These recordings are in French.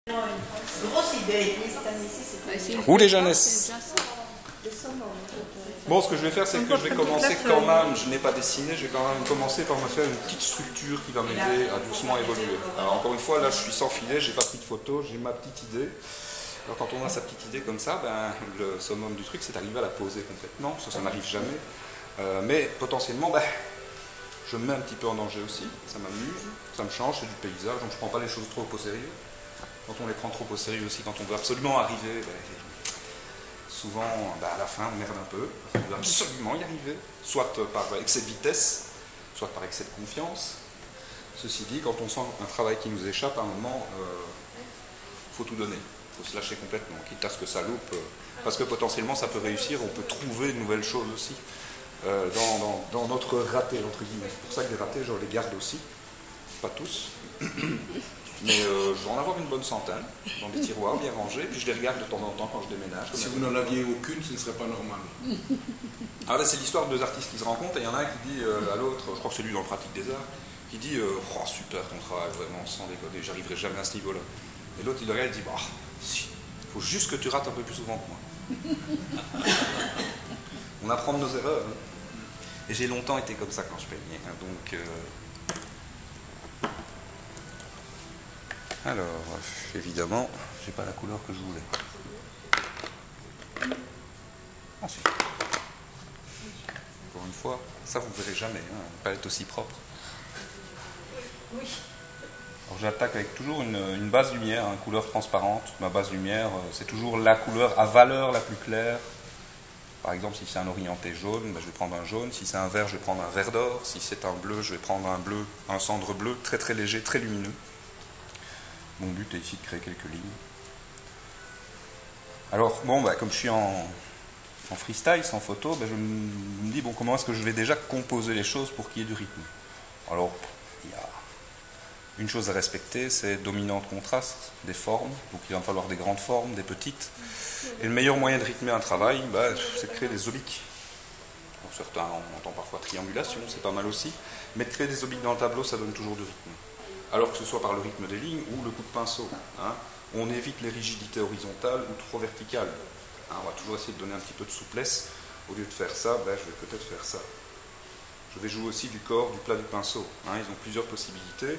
Une grosse idée. Ou les jeunesses. Bon, ce que je vais faire, c'est que je vais commencer quand même, je n'ai pas dessiné, je vais quand même commencer par me faire une petite structure qui va m'aider à doucement évoluer. Alors encore une fois, là je suis sans filet, j'ai pas pris de photo, j'ai ma petite idée. Alors quand on a sa petite idée comme ça, ben, le summum du truc, c'est d'arriver à la poser complètement, ça n'arrive jamais. Mais potentiellement, ben, je me mets un petit peu en danger aussi, ça m'amuse, ça me change, c'est du paysage, donc je ne prends pas les choses trop au sérieux. Quand on les prend trop au sérieux aussi, quand on veut absolument arriver, ben, souvent ben, à la fin on merde un peu, on veut absolument y arriver, soit par excès de vitesse, soit par excès de confiance. Ceci dit, quand on sent un travail qui nous échappe, à un moment, il faut tout donner, il faut se lâcher complètement, quitte à ce que ça loupe, parce que potentiellement ça peut réussir, on peut trouver de nouvelles choses aussi dans notre raté, entre guillemets. C'est pour ça que des ratés, je les garde aussi, pas tous. Mais je vais en avoir une bonne centaine dans des tiroirs bien rangés, puis je les regarde de temps en temps quand je déménage. Si vous n'en aviez aucune, ce ne serait pas normal. Alors là, c'est l'histoire de deux artistes qui se rencontrent, et il y en a un qui dit à l'autre, je crois que c'est lui dans le pratique des arts, qui dit oh, super ton travail, vraiment, sans déconner, j'arriverai jamais à ce niveau-là. Et l'autre, il le regarde et dit bah, si, il faut juste que tu rates un peu plus souvent que moi. On apprend de nos erreurs. Hein. Et j'ai longtemps été comme ça quand je peignais. Hein, donc. Alors, évidemment, j'ai pas la couleur que je voulais. Ensuite, encore une fois, ça vous verrez jamais, hein, une palette aussi propre. Oui. Alors j'attaque avec toujours une base lumière, une couleur transparente. Ma base lumière, c'est toujours la couleur à valeur la plus claire. Par exemple, si c'est un orienté jaune, ben, je vais prendre un jaune. Si c'est un vert, je vais prendre un vert d'or. Si c'est un bleu, je vais prendre un bleu, un cendre bleu, très très léger, très lumineux. Mon but est ici de créer quelques lignes. Alors, bon, bah, comme je suis en freestyle, sans photo, bah, je me dis, bon, comment est-ce que je vais déjà composer les choses pour qu'il y ait du rythme? Alors, il y a une chose à respecter, c'est dominante-contraste des formes. Donc, il va me falloir des grandes formes, des petites. Et le meilleur moyen de rythmer un travail, bah, c'est de créer des obliques. Donc, certains, on entend parfois triangulation, c'est pas mal aussi. Mais de créer des obliques dans le tableau, ça donne toujours du rythme. Alors que ce soit par le rythme des lignes ou le coup de pinceau. Hein. On évite les rigidités horizontales ou trop verticales. Hein, on va toujours essayer de donner un petit peu de souplesse. Au lieu de faire ça, ben, je vais peut-être faire ça. Je vais jouer aussi du corps, du plat, du pinceau. Hein. Ils ont plusieurs possibilités.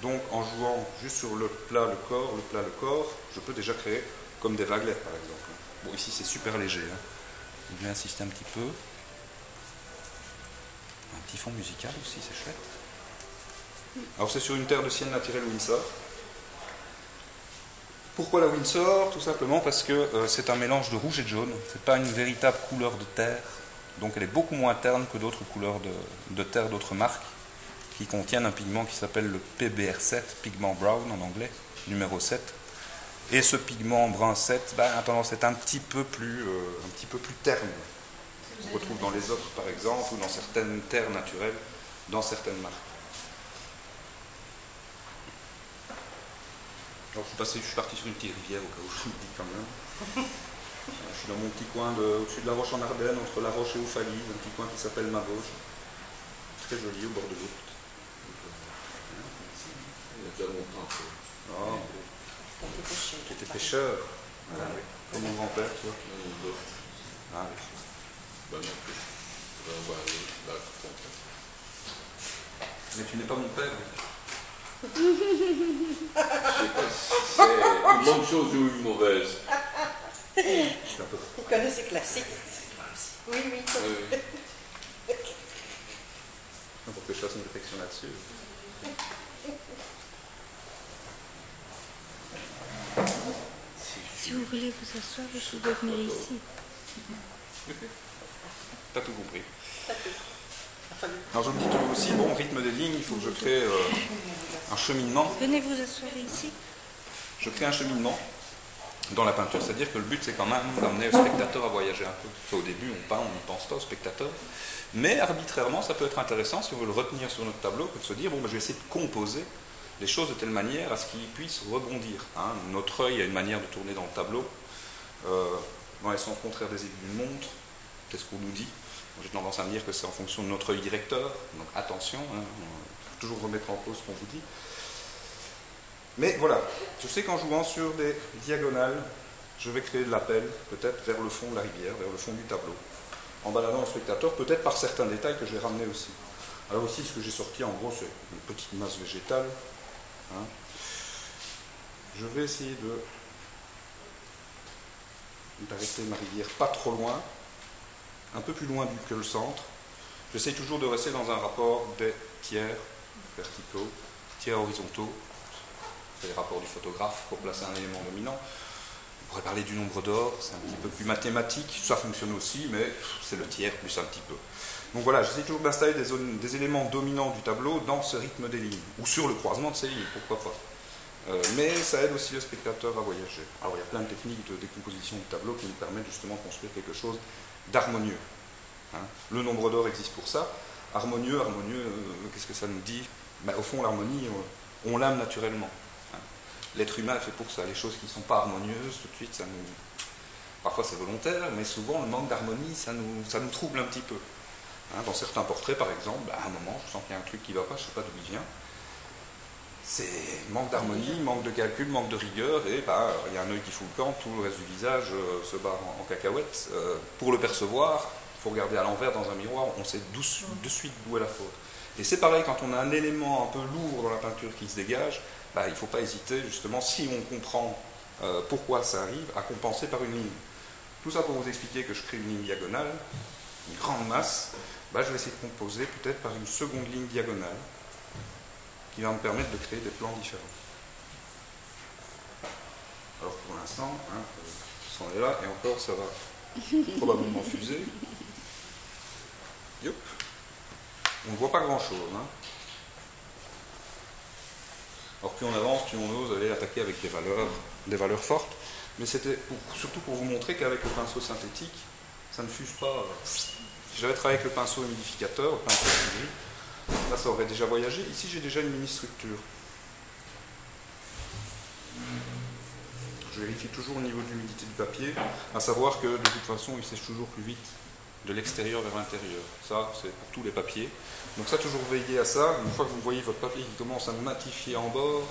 Donc en jouant juste sur le plat, le corps, le plat, le corps, je peux déjà créer comme des vaguelettes par exemple. Bon, ici c'est super léger. Hein. Je vais insister un petit peu. Un petit fond musical aussi, c'est chouette. Alors c'est sur une terre de sienne naturelle Windsor. Pourquoi la Windsor? Tout simplement parce que c'est un mélange de rouge et de jaune. Ce n'est pas une véritable couleur de terre. Donc elle est beaucoup moins terne que d'autres couleurs de terre d'autres marques qui contiennent un pigment qui s'appelle le PBR7, pigment brown en anglais, numéro 7. Et ce pigment brun 7 ben, a tendance à être un petit peu plus terne. On retrouve dans les ocres par exemple ou dans certaines terres naturelles, dans certaines marques. Alors, je suis parti sur une petite rivière au cas où je vous le dis quand même. Je suis dans mon petit coin au-dessus de la Roche en Ardennes, entre la Roche et Oufalise, un petit coin qui s'appelle Mabauge. Très joli au bord de l'eau. Il y a déjà longtemps. Oh, tu étais pêcheur. Ah, oui. Comme mon grand-père, tu vois. Ah, oui. Ben non plus. Mais tu n'es pas mon père. Je sais pas si c'est une bonne chose ou une mauvaise. C'est un peu. Il connaît ses classiques. Oui, oui. Pour que je fasse une réflexion là-dessus. Si vous voulez vous asseoir, vous pouvez venir ici. T'as tout compris. Alors je me dis toujours aussi, bon, rythme des lignes, il faut que je crée un cheminement. Venez vous asseoir ici. Je crée un cheminement dans la peinture, c'est-à-dire que le but c'est quand même d'amener le spectateur à voyager un peu. Soit au début on peint, on n'y pense pas au spectateur, mais arbitrairement ça peut être intéressant si on veut le retenir sur notre tableau, que de se dire, bon, ben, je vais essayer de composer les choses de telle manière à ce qu'il puisse rebondir. Hein. Notre œil a une manière de tourner dans le tableau, dans les sens contraires des aiguilles d'une montre, c'est ce qu'on nous dit. J'ai tendance à me dire que c'est en fonction de notre œil directeur, donc attention, hein, il faut toujours remettre en cause ce qu'on vous dit. Mais voilà, je sais qu'en jouant sur des diagonales, je vais créer de l'appel, peut-être vers le fond de la rivière, vers le fond du tableau, en baladant le spectateur, peut-être par certains détails que je vais ramener aussi. Alors aussi, ce que j'ai sorti, en gros, c'est une petite masse végétale. Hein. Je vais essayer d'arrêter ma rivière pas trop loin, un peu plus loin que le centre. J'essaie toujours de rester dans un rapport des tiers verticaux, tiers horizontaux. C'est les rapports du photographe pour placer un élément dominant. On pourrait parler du nombre d'or, c'est un petit peu plus mathématique, ça fonctionne aussi, mais c'est le tiers plus un petit peu. Donc voilà, j'essaie toujours d'installer des éléments dominants du tableau dans ce rythme des lignes, ou sur le croisement de ces lignes, pourquoi pas. Mais ça aide aussi le spectateur à voyager. Alors il y a plein de techniques de décomposition du tableau qui nous permettent justement de construire quelque chose d'harmonieux. Hein. Le nombre d'or existe pour ça. Harmonieux, qu'est-ce que ça nous dit? Ben, au fond, l'harmonie, on l'aime naturellement. Hein. L'être humain est fait pour ça. Les choses qui ne sont pas harmonieuses, tout de suite, ça nous... Parfois c'est volontaire, mais souvent le manque d'harmonie, ça nous trouble un petit peu. Hein, dans certains portraits, par exemple, ben, à un moment, je sens qu'il y a un truc qui ne va pas, je ne sais pas d'où il vient. C'est manque d'harmonie, manque de calcul, manque de rigueur, et ben, il y a un œil qui fout le camp, tout le reste du visage se barre en cacahuète. Pour le percevoir, il faut regarder à l'envers dans un miroir, on sait de suite d'où est la faute. Et c'est pareil, quand on a un élément un peu lourd dans la peinture qui se dégage, ben, il ne faut pas hésiter, justement, si on comprend pourquoi ça arrive, à compenser par une ligne. Tout ça pour vous expliquer que je crée une ligne diagonale, une grande masse, ben, je vais essayer de composer peut-être par une seconde ligne diagonale, qui va me permettre de créer des plans différents. Alors pour l'instant, hein, ça en est là, et encore ça va probablement fuser. Yop. On ne voit pas grand chose. Hein. Alors plus on avance, plus on ose aller attaquer avec des valeurs fortes, mais c'était surtout pour vous montrer qu'avec le pinceau synthétique, ça ne fuse pas. Si j'avais travaillé avec le pinceau humidificateur, le pinceau gris, là, ça aurait déjà voyagé. Ici, j'ai déjà une mini-structure. Je vérifie toujours au niveau de l'humidité du papier, à savoir que de toute façon, il sèche toujours plus vite de l'extérieur vers l'intérieur. Ça, c'est pour tous les papiers. Donc ça, toujours veiller à ça. Une fois que vous voyez votre papier qui commence à matifier en bord,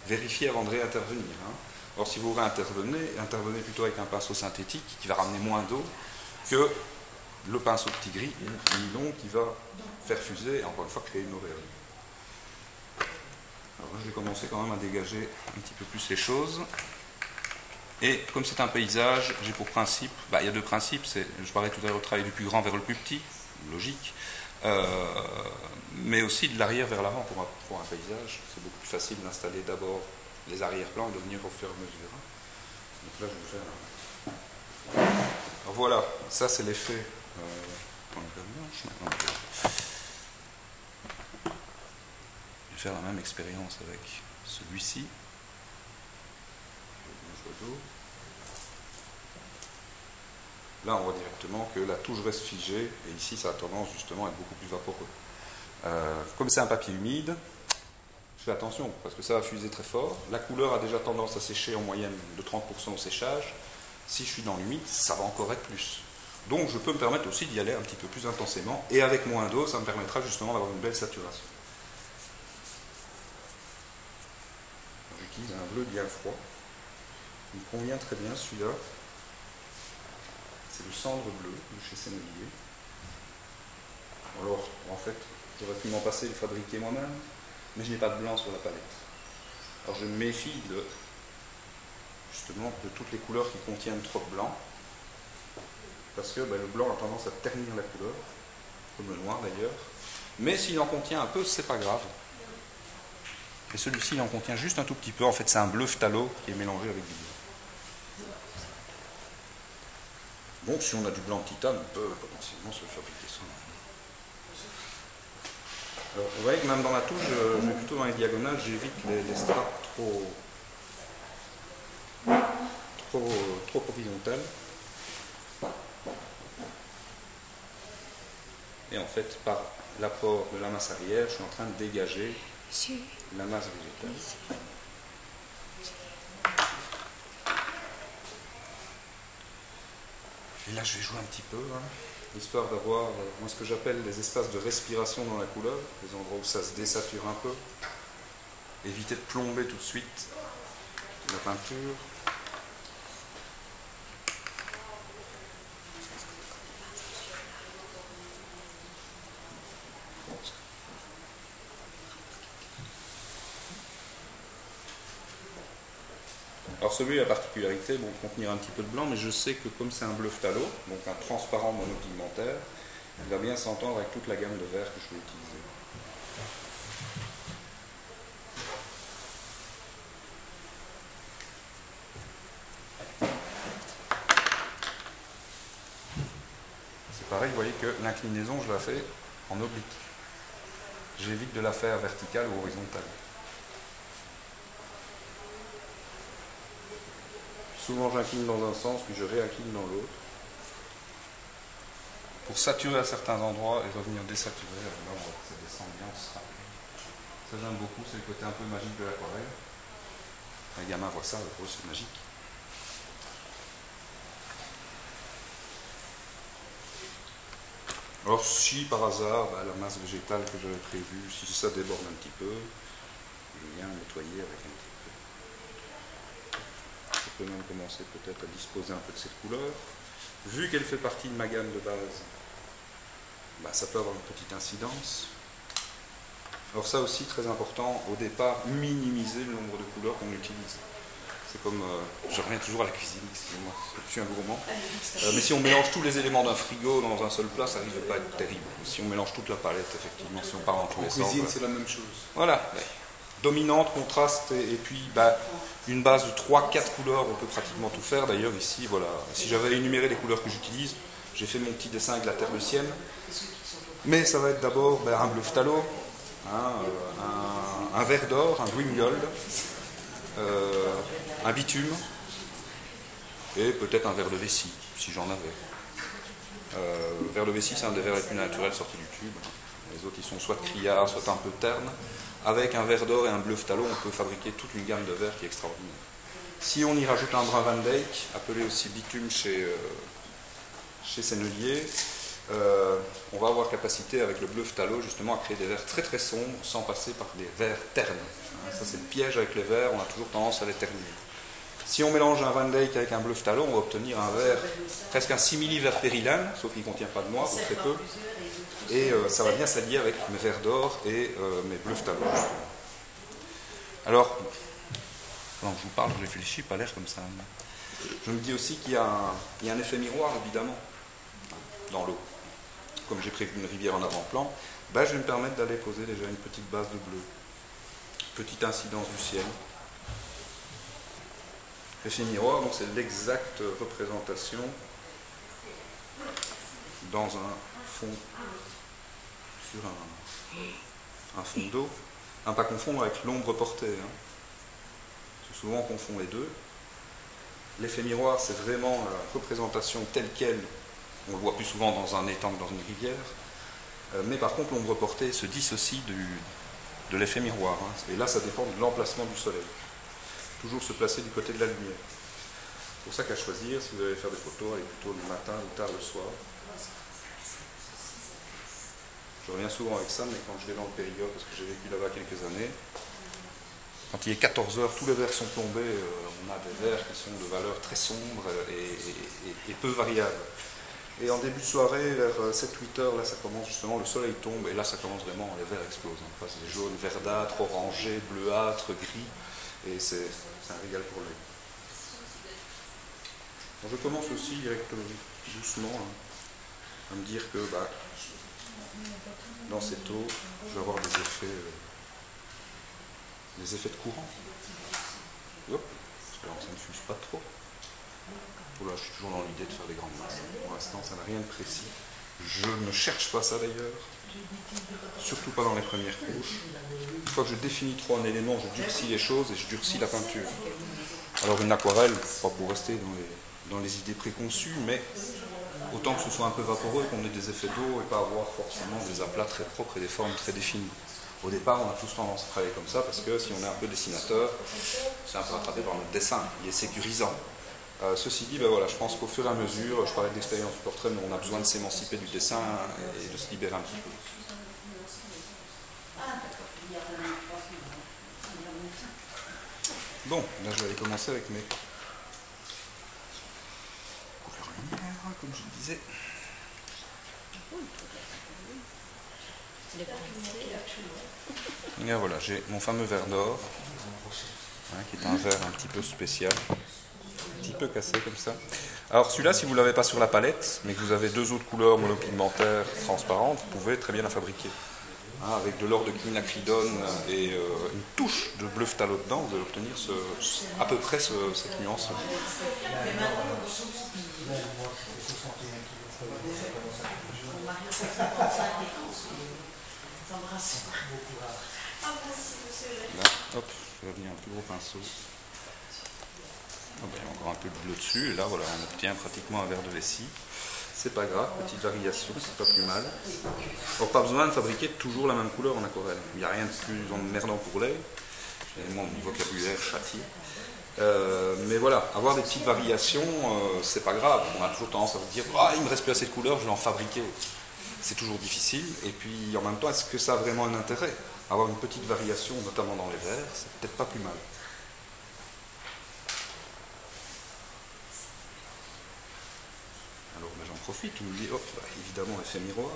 vérifiez avant de réintervenir. Hein. Alors si vous réintervenez, intervenez plutôt avec un pinceau synthétique qui va ramener moins d'eau que le pinceau petit gris, nylon, qui va faire fuser et encore une fois créer une auréole. Alors là, je vais commencer quand même à dégager un petit peu plus les choses. Et comme c'est un paysage, j'ai pour principe, il y a deux principes, je parlais tout à l'heure au travail du plus grand vers le plus petit, logique, mais aussi de l'arrière vers l'avant pour un paysage. C'est beaucoup plus facile d'installer d'abord les arrière-plans et de venir au fur et à mesure. Donc là, je vais faire... Alors voilà, ça c'est l'effet... Je vais faire la même expérience avec celui-ci. Là, on voit directement que la touche reste figée, et ici, ça a tendance justement à être beaucoup plus vaporeux. Comme c'est un papier humide, je fais attention, parce que ça va fuser très fort. La couleur a déjà tendance à sécher en moyenne de 30% au séchage. Si je suis dans l'humide, ça va encore être plus. Donc, je peux me permettre aussi d'y aller un petit peu plus intensément, et avec moins d'eau, ça me permettra justement d'avoir une belle saturation. J'utilise un bleu bien froid. Il me convient très bien celui-là. C'est le cendre bleu de chez Sennelier. Alors, en fait, j'aurais pu m'en passer et le fabriquer moi-même, mais je n'ai pas de blanc sur la palette. Alors, je me méfie justement de toutes les couleurs qui contiennent trop de blanc, parce que le blanc a tendance à ternir la couleur, comme le noir d'ailleurs. Mais s'il en contient un peu, c'est pas grave. Et celui-ci, il en contient juste un tout petit peu. En fait, c'est un bleu phthalo qui est mélangé avec du bleu. Donc, si on a du blanc de titane, on peut potentiellement se le fabriquer soi-même. Alors, vous voyez que même dans la touche, je vais plutôt dans les diagonales, j'évite les strates trop horizontales. Et en fait, par l'apport de la masse arrière, je suis en train de dégager la masse végétale. Et là, je vais jouer un petit peu, histoire d'avoir ce que j'appelle des espaces de respiration dans la couleur, des endroits où ça se désature un peu, éviter de plomber tout de suite la peinture. Alors celui-là a la particularité, bon, de contenir un petit peu de blanc, mais je sais que comme c'est un bleu phthalo, donc un transparent monopigmentaire, il va bien s'entendre avec toute la gamme de verts que je vais utiliser. C'est pareil, vous voyez que l'inclinaison, je la fais en oblique. J'évite de la faire verticale ou horizontale. Souvent j'incline dans un sens, puis je réincline dans l'autre. Pour saturer à certains endroits et revenir désaturer, là on voit que ça descend bien. Ça j'aime beaucoup, c'est le côté un peu magique de l'aquarelle. Les gamins voient ça, pour eux c'est magique. Alors si par hasard, la masse végétale que j'avais prévue, si ça déborde un petit peu, je viens nettoyer avec un petit peu. Je peux même commencer peut-être à disposer un peu de cette couleur. Vu qu'elle fait partie de ma gamme de base, ça peut avoir une petite incidence. Alors ça aussi, très important, au départ, minimiser le nombre de couleurs qu'on utilise. C'est comme, je reviens toujours à la cuisine, excusez-moi, je suis un gourmand. Mais si on mélange tous les éléments d'un frigo dans un seul plat, ça risque de pas être terrible. Si on mélange toute la palette, effectivement, si on part dans tous les sens. En cuisine, c'est la même chose. Voilà. Dominante, contraste, et puis une base de 3-4 couleurs, on peut pratiquement tout faire. D'ailleurs ici, voilà, si j'avais énuméré les couleurs que j'utilise, j'ai fait mon petit dessin avec la terre de Sienne. Mais ça va être d'abord un bleu phthalo, un vert d'or, un green gold, un bitume, et peut-être un verre de vessie, si j'en avais. Le verre de vessie, c'est un des verres les plus naturels sortis du tube. Les autres, ils sont soit criards, soit un peu ternes. Avec un vert d'or et un bleu phthalo, on peut fabriquer toute une gamme de verres qui est extraordinaire. Si on y rajoute un brun Van Dyke, appelé aussi bitume chez Sennelier, on va avoir capacité avec le bleu phthalo justement à créer des verres très très sombres sans passer par des verres ternes. Ça c'est le piège avec les verres, on a toujours tendance à les ternir. Si on mélange un Van Dyke avec un bleu phthalo, on va obtenir un verre, presque un simili vert périlane, sauf qu'il ne contient pas de noix, ou très peu. Et ça va bien s'allier avec mes verres d'or et mes bleus phthalo. Alors, quand je vous parle, je réfléchis, pas l'air comme ça. Je me dis aussi qu'il y a un effet miroir, évidemment, dans l'eau. Comme j'ai prévu une rivière en avant-plan, je vais me permettre d'aller poser déjà une petite base de bleu. Petite incidence du ciel. L'effet miroir, donc c'est l'exacte représentation dans un fond, sur un fond d'eau. À ne pas confondre avec l'ombre portée. Souvent on confond les deux. L'effet miroir, c'est vraiment la représentation telle qu'elle. On le voit plus souvent dans un étang que dans une rivière. Mais par contre, l'ombre portée se dissocie de l'effet miroir. Et là, ça dépend de l'emplacement du soleil. Toujours se placer du côté de la lumière. C'est pour ça qu'à choisir, si vous allez faire des photos, allez plutôt le matin ou tard le soir. Je reviens souvent avec ça, mais quand je vais dans le Périgord, parce que j'ai vécu là-bas quelques années, quand il est 14 heures, tous les verres sont plombés, on a des verres qui sont de valeur très sombre et peu variable. Et en début de soirée, vers 7-8 heures, là ça commence justement, le soleil tombe, et là ça commence vraiment, les verres explosent. On passe des jaunes, verdâtres, orangés, bleuâtres, gris, et c'est un régal pour l'œil. Je commence aussi doucement à me dire que dans cette eau, je vais avoir des effets de courant. Hop, parce que là, ça ne fuse pas trop. Là, je suis toujours dans l'idée de faire des grandes masses. Pour l'instant, ça n'a rien de précis. Je ne cherche pas ça d'ailleurs. Surtout pas dans les premières couches. Une fois que je définis trop un élément, je durcis les choses et je durcis la peinture. Alors une aquarelle, pas pour rester dans les idées préconçues, mais autant que ce soit un peu vaporeux, qu'on ait des effets d'eau et pas avoir forcément des aplats très propres et des formes très définies. Au départ, on a tous tendance à travailler comme ça parce que si on est un peu dessinateur, c'est un peu rattrapé par notre dessin. Il est sécurisant. Ceci dit, voilà, je pense qu'au fur et à mesure, je parlais d'expérience du portrait, mais on a besoin de s'émanciper du dessin et de se libérer un petit peu. Bon, là je vais aller commencer avec mes couleurs lumière, comme je le disais. Et voilà, j'ai mon fameux verre d'or, hein, qui est un verre un petit peu spécial, un petit peu cassé comme ça. Alors celui-là, si vous ne l'avez pas sur la palette, mais que vous avez deux autres couleurs monopigmentaires transparentes, vous pouvez très bien la fabriquer. Hein, avec de l'or de quinacridone et une touche de bleu phthalo dedans, vous allez obtenir à peu près cette nuance. Là, hop, je vais venir un plus gros pinceau. Oh ben, il y a encore un peu de bleu dessus, et là voilà, on obtient pratiquement un verre de vessie. C'est pas grave, petite variation, c'est pas plus mal. Alors pas besoin de fabriquer toujours la même couleur en aquarelle. Il n'y a rien de plus emmerdant pour l'œil. Mon vocabulaire châtié. Mais voilà, avoir des petites variations, c'est pas grave. On a toujours tendance à se dire ah, il me reste plus assez de couleurs, je vais en fabriquer. C'est toujours difficile. Et puis en même temps, est-ce que ça a vraiment un intérêt? Avoir une petite variation, notamment dans les verts, c'est peut-être pas plus mal. Alors ben, j'en profite, on me dit, hop, évidemment effet miroir.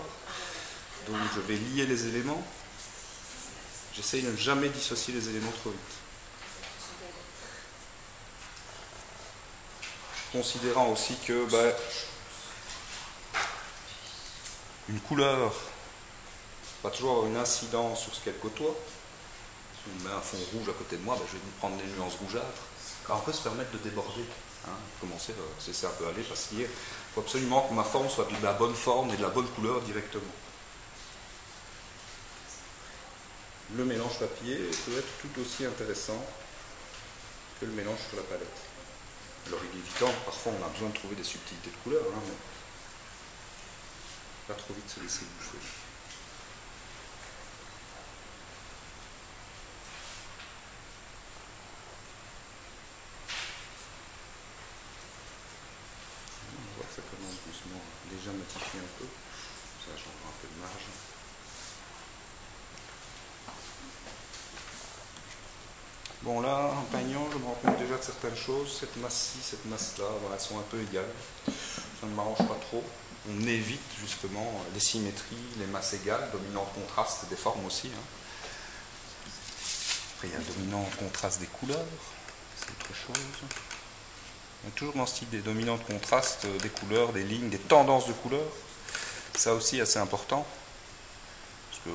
Donc je vais lier les éléments. J'essaye de ne jamais dissocier les éléments trop vite. Considérant aussi que ben, une couleur va toujours avoir une incidence sur ce qu'elle côtoie. Si on met un fond rouge à côté de moi, ben, je vais prendre des nuances rougeâtres. Alors on peut se permettre de déborder. Hein, commencer à se laisser un peu aller, parce qu'il faut absolument que ma forme soit de la bonne forme et de la bonne couleur directement. Le mélange papier peut être tout aussi intéressant que le mélange sur la palette. Alors il est évident, parfois on a besoin de trouver des subtilités de couleurs, hein, mais pas trop vite se laisser bouffer. On voit que ça commence doucement déjà matifier un peu, ça j'en un peu de marge. Bon là, en peignant, je me rends compte déjà de certaines choses. Cette masse-ci, cette masse-là, voilà, elles sont un peu égales. Ça ne m'arrange pas trop. On évite justement les symétries, les masses égales, dominant contraste des formes aussi. Hein. Après, il y a le dominant contraste des couleurs, c'est autre chose. On est toujours dans ce type des dominants de contraste des couleurs, des lignes, des tendances de couleurs. Ça aussi, assez important. Parce que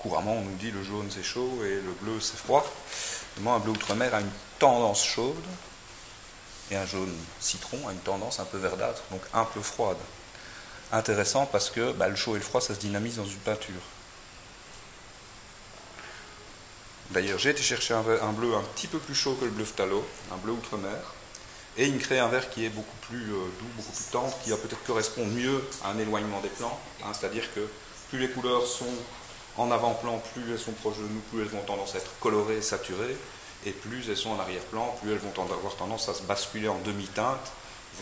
couramment, on nous dit le jaune c'est chaud et le bleu c'est froid. Vraiment, un bleu outre-mer a une tendance chaude et un jaune citron a une tendance un peu verdâtre, donc un peu froide. Intéressant parce que le chaud et le froid, ça se dynamise dans une peinture. D'ailleurs, j'ai été chercher un bleu un petit peu plus chaud que le bleu phthalo, un bleu outre-mer, et il me crée un vert qui est beaucoup plus doux, beaucoup plus tendre, qui va peut-être correspondre mieux à un éloignement des plans, hein, c'est-à-dire que plus les couleurs sont en avant-plan, plus elles sont proches de nous, plus elles vont tendance à être colorées, saturées, et plus elles sont en arrière-plan, plus elles vont avoir tendance à se basculer en demi-teinte,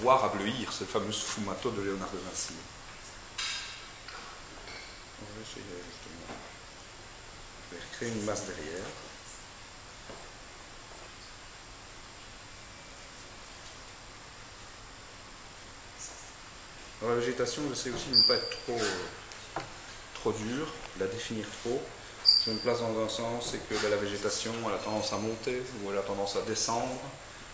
voire à bleuir, ce fameux sfumato de Léonard de Vinci. Je vais recréer une masse derrière. Dans la végétation, j'essaie aussi de ne pas être trop dur, de la définir trop. Je me place dans un sens, c'est que la végétation elle a tendance à monter ou elle a tendance à descendre.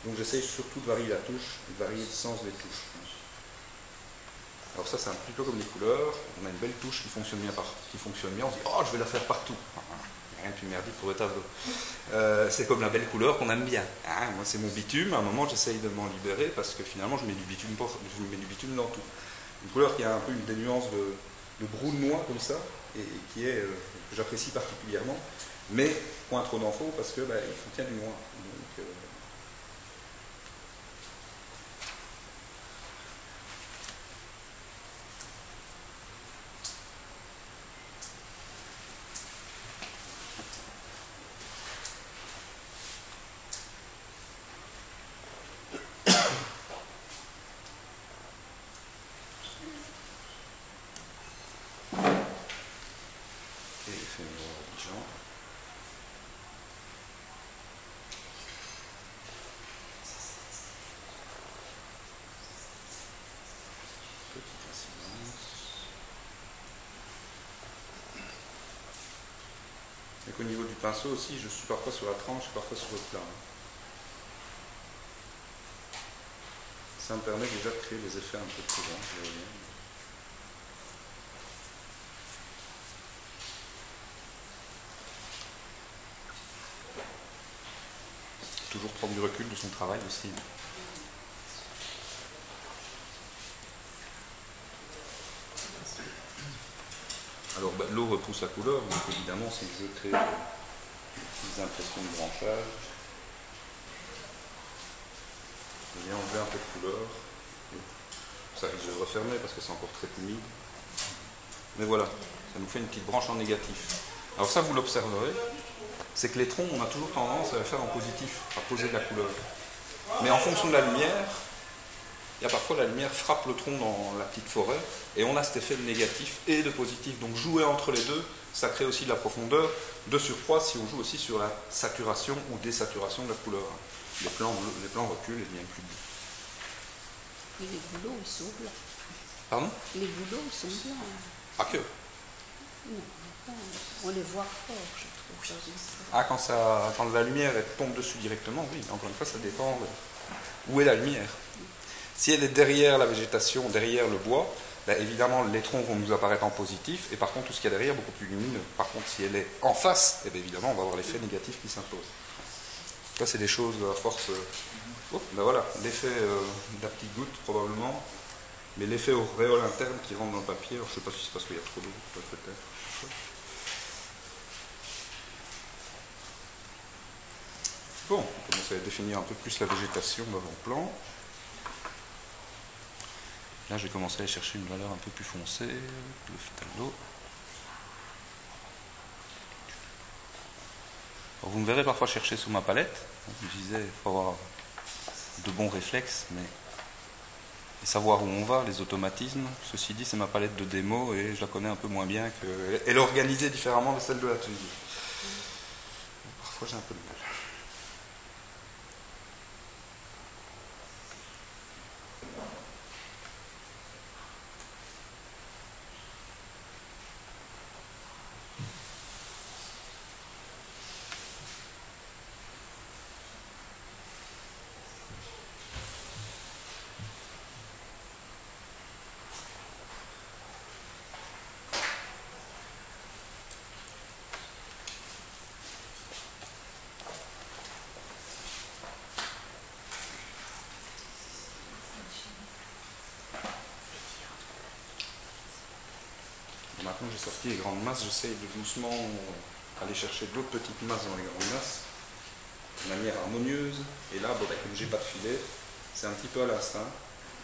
Donc j'essaie surtout de varier la touche, de varier le sens des touches. Alors ça c'est un petit peu comme les couleurs, on a une belle touche qui fonctionne bien, on se dit oh je vais la faire partout. Rien de plus merdique pour le tableau. C'est comme la belle couleur qu'on aime bien. Hein, moi c'est mon bitume, à un moment j'essaye de m'en libérer parce que finalement je mets du bitume dans tout. Une couleur qui a un peu des nuances de brou de noix comme ça, et qui est que j'apprécie particulièrement, mais point trop d'infos parce que il contient du noir. Donc, Et qu'au niveau du pinceau aussi, je suis parfois sur la tranche, parfois sur le plat. Ça me permet déjà de créer des effets un peu plus grands. Toujours prendre du recul de son travail aussi. Alors l'eau repousse la couleur, donc évidemment si je crée des impressions de branchage, je viens enlever un peu de couleur. Ça risque de refermer parce que c'est encore très humide. Mais voilà, ça nous fait une petite branche en négatif. Alors ça vous l'observerez, c'est que les troncs, on a toujours tendance à les faire en positif, à poser de la couleur. Mais en fonction de la lumière, il y a parfois la lumière frappe le tronc dans la petite forêt et on a cet effet de négatif et de positif. Donc jouer entre les deux, ça crée aussi de la profondeur. De surcroît, si on joue aussi sur la saturation ou désaturation de la couleur. Les plans reculent et deviennent plus bleus. Et les bouleaux, ils sont blancs. Pardon? Les bouleaux, ils sont blancs. Ah que? Non, on les voit fort, je trouve. Ah, quand la lumière elle tombe dessus directement, oui. Encore une fois, ça dépend où est la lumière. Si elle est derrière la végétation, derrière le bois, ben évidemment les troncs vont nous apparaître en positif, et par contre tout ce qu'il y a derrière est beaucoup plus lumineux. Par contre, si elle est en face, eh bien, évidemment on va avoir l'effet négatif qui s'impose. Ça c'est des choses à force... ben voilà, l'effet de la petite goutte probablement, mais l'effet auréole interne qui rentre dans le papier, alors, je ne sais pas si c'est parce qu'il y a trop d'eau, peut-être. Bon, on commence à définir un peu plus la végétation d'avant-plan. Là, je vais commencer à aller chercher une valeur un peu plus foncée, le phtallo. Vous me verrez parfois chercher sous ma palette. Je disais, il faut avoir de bons réflexes, mais et savoir où on va, les automatismes. Ceci dit, c'est ma palette de démo et je la connais un peu moins bien qu'elle est organisée différemment de celle de l'atelier. Parfois, j'ai un peu de mal. Maintenant que j'ai sorti les grandes masses, j'essaye de doucement aller chercher d'autres petites masses dans les grandes masses, de manière harmonieuse. Et là, bon, comme j'ai pas de filet, c'est un petit peu à l'instinct.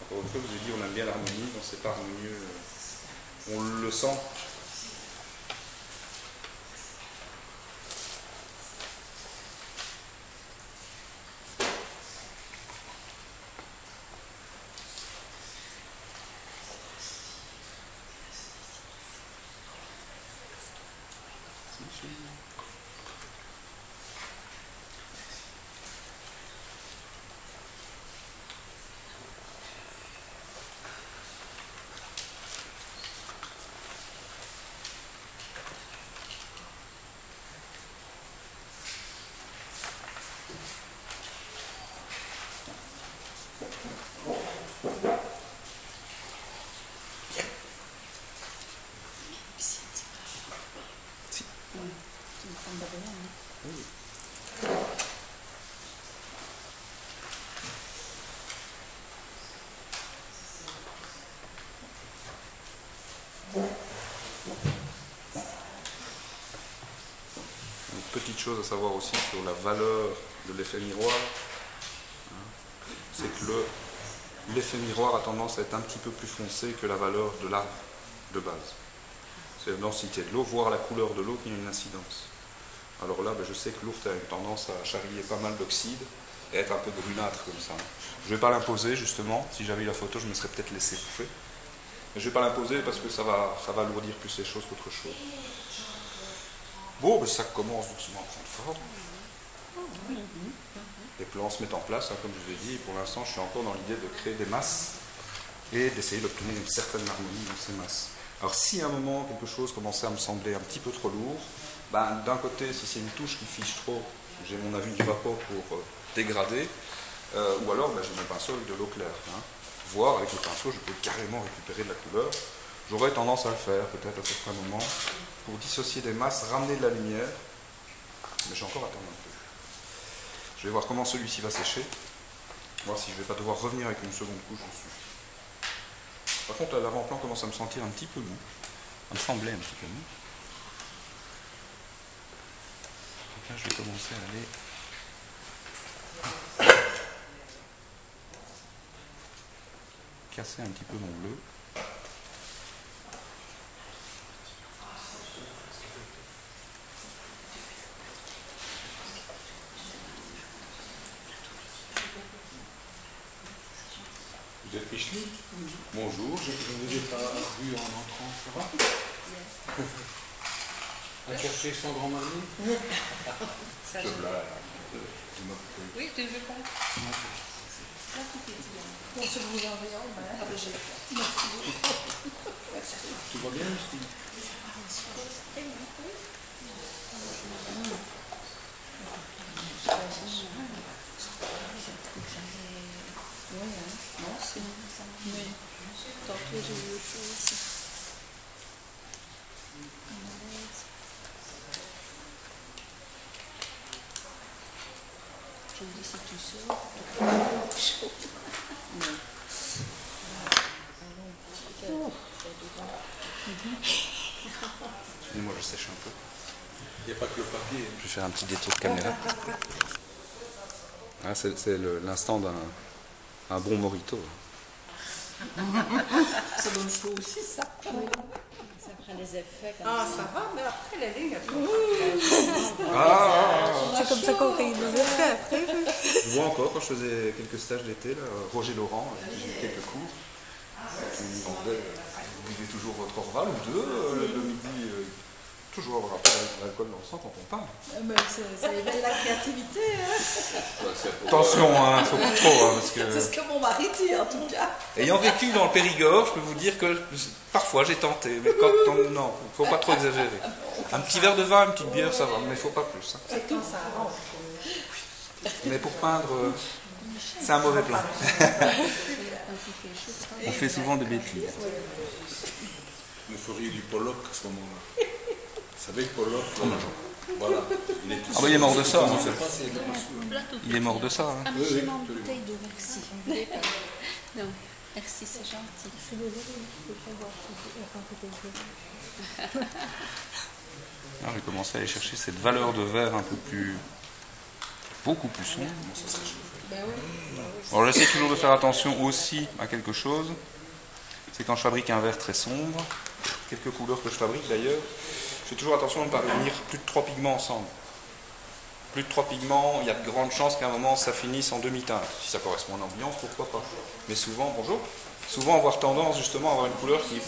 Encore une fois, je vous ai dit, on aime bien l'harmonie, donc c'est pas harmonieux. On le sent. Une petite chose à savoir aussi sur la valeur de l'effet miroir, c'est que l'effet miroir a tendance à être un petit peu plus foncé que la valeur de l'arbre de base. C'est la densité de l'eau, voire la couleur de l'eau qui a une incidence. Alors là, je sais que l'ourte a une tendance à charrier pas mal d'oxyde et être un peu brunâtre comme ça. Je ne vais pas l'imposer justement, si j'avais eu la photo, je me serais peut-être laissé bouffer. Mais je ne vais pas l'imposer parce que ça va alourdir plus les choses qu'autre chose. Bon, ça commence doucement à prendre forme. Les plans se mettent en place, comme je vous ai dit. Pour l'instant, je suis encore dans l'idée de créer des masses et d'essayer d'obtenir une certaine harmonie dans ces masses. Alors si à un moment quelque chose commençait à me sembler un petit peu trop lourd, Ben, d'un côté, si c'est une touche qui fiche trop, j'ai mon avis du vapeur pour dégrader, ou alors ben, j'ai mon pinceau avec de l'eau claire. Hein. Voire avec le pinceau, je peux carrément récupérer de la couleur. J'aurais tendance à le faire, peut-être à certains moments, pour dissocier des masses, ramener de la lumière, mais j'ai encore à attendre un peu. Je vais voir comment celui-ci va sécher, voir si je ne vais pas devoir revenir avec une seconde couche dessus. Par contre, l'avant-plan commence à me sentir un petit peu mou, à me sembler un petit peu mou. Donc là, je vais commencer à aller casser un petit peu mon bleu. Vous êtes Micheline? Bonjour, je ne vous ai pas vu en entrant, ça va? À chercher son grand mari? Ça, Je blague. oui, tu ne veux pas? Bon, ce que vous envoyez, Tout va bien, Micheline? Oui, hein. Non, c'est ça. Oui. Tantôt, j'ai eu autre chose aussi. Je me dis, c'est tout ça. Chaud. Excusez-moi, je sèche un peu. Il n'y a pas que le papier. Je vais faire un petit détour de caméra. Ah, c'est l'instant d'un bon mojito. Ça donne chaud aussi, ça. Ça prend les effets comme Ah, ça va, mais après, la ligne, C'est comme ça qu'on fait les effets après. Je vois encore quand je faisais quelques stages d'été, là, Roger Laurent, avec qui j'ai eu quelques cours, qui me demandait, vous buvez toujours votre Orval ou deux le midi, toujours avoir un peu d'alcool dans le sang quand on parle. ça éveille la créativité. Hein. Attention, il ne faut pas trop, parce que... C'est ce que mon mari dit, en tout cas. Ayant vécu dans le Périgord, je peux vous dire que parfois j'ai tenté, mais quand non, il ne faut pas trop exagérer. Un petit verre de vin, une petite bière, ça va, mais il ne faut pas plus. Hein. C'est quand ça arrange. Mais pour peindre, c'est un mauvais plan. On fait souvent des bêtises. Vous feriez du Pollock à ce moment-là. Vous savez, Pollock, voilà. Il est tout Ah bah il est mort de ça. Je ne Hein. sais pas si c'est Il est mort de ça. Hein. un petit en bouteille d'eau, merci. Non, merci, c'est gentil. Je suis désolée, je ne peux pas voir quand c'était Alors, j'ai commencé à aller chercher cette valeur de vert un peu plus... beaucoup plus sombre. Alors j'essaie toujours de faire attention aussi à quelque chose. C'est quand je fabrique un vert très sombre, quelques couleurs que je fabrique d'ailleurs, je fais toujours attention de ne pas réunir plus de 3 pigments ensemble. Plus de 3 pigments, il y a de grandes chances qu'à un moment ça finisse en demi-teinte. Si ça correspond à l'ambiance, pourquoi pas. Mais souvent, bonjour, souvent avoir tendance justement à avoir une couleur qui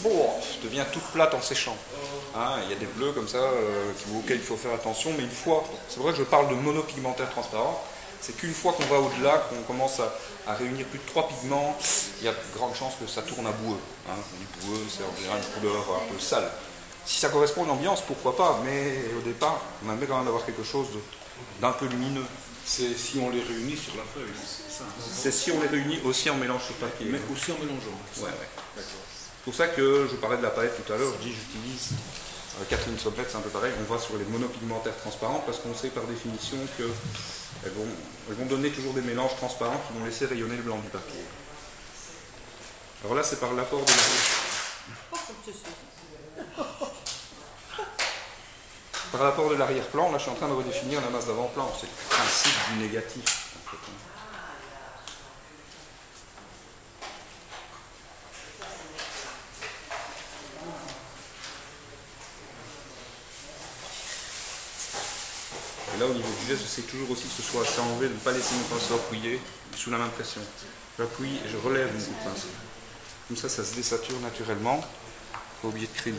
devient toute plate en séchant. Hein, il y a des bleus comme ça auxquels il faut faire attention, mais une fois, c'est vrai que je parle de monopigmentaire transparent, c'est qu'une fois qu'on va au-delà, qu'on commence à réunir plus de 3 pigments, il y a de grandes chances que ça tourne à boueux. Hein. Du boueux, c'est en général une couleur un peu sale. Si ça correspond à l'ambiance, pourquoi pas, mais au départ, on aimerait quand même avoir quelque chose d'un peu lumineux. C'est si on les réunit sur la feuille, c'est ça. C'est si on les réunit aussi en mélange sur papier. Mais aussi en mélangeant. Ouais. D'accord. C'est pour ça que je parlais de la palette tout à l'heure, je dis j'utilise Catherine Soblette, c'est un peu pareil, on va sur les monopigmentaires transparents parce qu'on sait par définition qu'elles vont donner toujours des mélanges transparents qui vont laisser rayonner le blanc du papier. Alors là c'est par l'apport de par l'apport de l'arrière-plan, là je suis en train de redéfinir la masse d'avant-plan, c'est le principe du négatif. En fait. Et là au niveau du geste, j'essaie toujours aussi que ce soit assez enlevé, de ne pas laisser mon pinceau appuyer sous la même pression. J'appuie et je relève mon coup de pinceau. Comme ça se désature naturellement. Pas oublier de créer